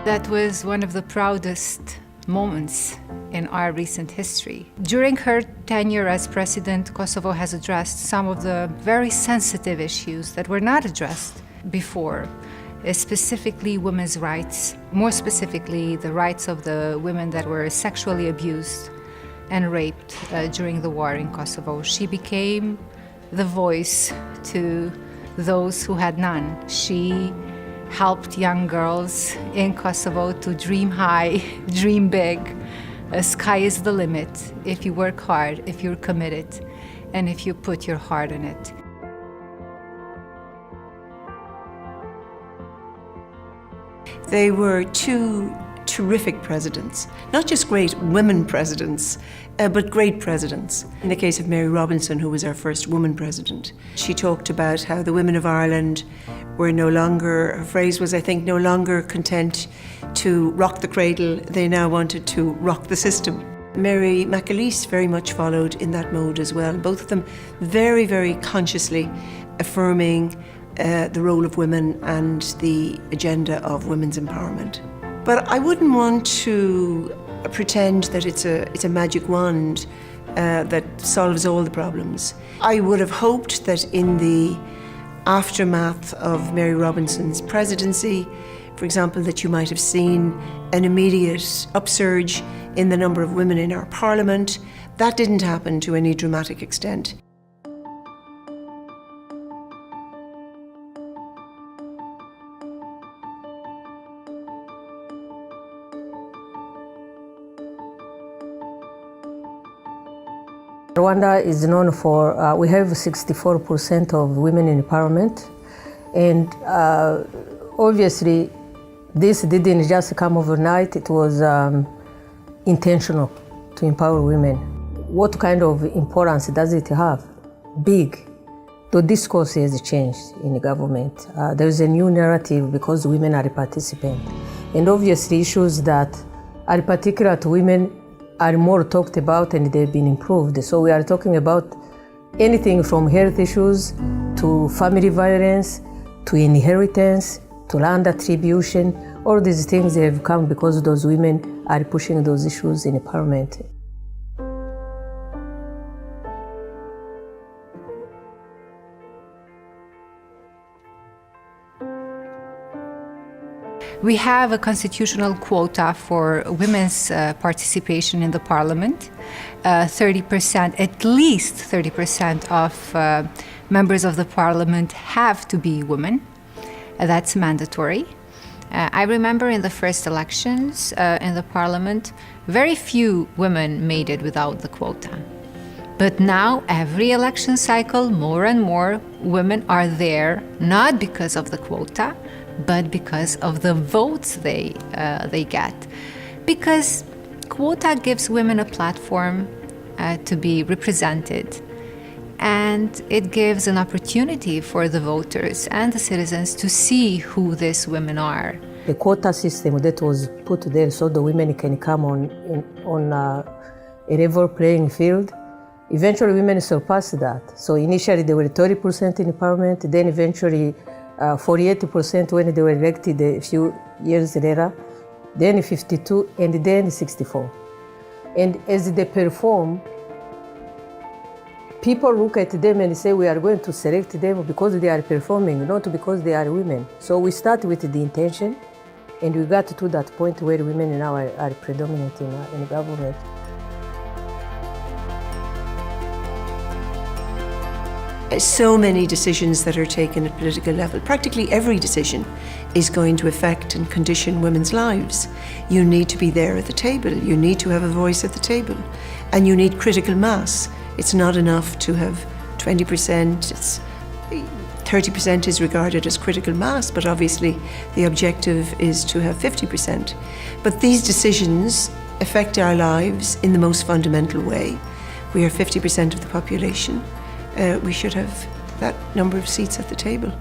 That was one of the proudest moments in our recent history. During her tenure as president, Kosovo has addressed some of the very sensitive issues that were not addressed before, specifically women's rights, more specifically the rights of the women that were sexually abused and raped during the war in Kosovo. She became the voice to those who had none. She helped young girls in Kosovo to dream high, dream big. Sky is the limit if you work hard, if you're committed, and if you put your heart in it. They were two terrific presidents, not just great women presidents, but great presidents. In the case of Mary Robinson, who was our first woman president, she talked about how the women of Ireland were no longer, her phrase was, I think, no longer content to rock the cradle, they now wanted to rock the system. Mary McAleese very much followed in that mode as well, both of them very, very consciously affirming the role of women and the agenda of women's empowerment. But I wouldn't want to pretend that it's a magic wand that solves all the problems. I would have hoped that in the aftermath of Mary Robinson's presidency, for example, that you might have seen an immediate upsurge in the number of women in our parliament. That didn't happen to any dramatic extent. Rwanda is known for, we have 64% of women in parliament, and obviously this didn't just come overnight, it was intentional to empower women. What kind of importance does it have? Big. The discourse has changed in the government. There is a new narrative because women are participants. And obviously issues that are particular to women are more talked about and they've been improved. So we are talking about anything from health issues to family violence, to inheritance, to land attribution. All these things have come because those women are pushing those issues in parliament. We have a constitutional quota for women's participation in the parliament. 30%, at least 30% of members of the parliament have to be women. That's mandatory. I remember in the first elections in the parliament, very few women made it without the quota. But now, every election cycle, more and more women are there, not because of the quota, but because of the votes they get. Because quota gives women a platform to be represented, and it gives an opportunity for the voters and the citizens to see who these women are. The quota system that was put there so the women can come on a level playing field, eventually women surpassed that. So initially they were 30% in parliament, then eventually 48% when they were elected a few years later, then 52, and then 64. And as they perform, people look at them and say, we are going to select them because they are performing, not because they are women. So we start with the intention, and we got to that point where women now are predominant in government. So many decisions that are taken at political level, practically every decision is going to affect and condition women's lives. You need to be there at the table, you need to have a voice at the table, and you need critical mass. It's not enough to have 20%, 30% is regarded as critical mass, but obviously the objective is to have 50%. But these decisions affect our lives in the most fundamental way. We are 50% of the population. We should have that number of seats at the table.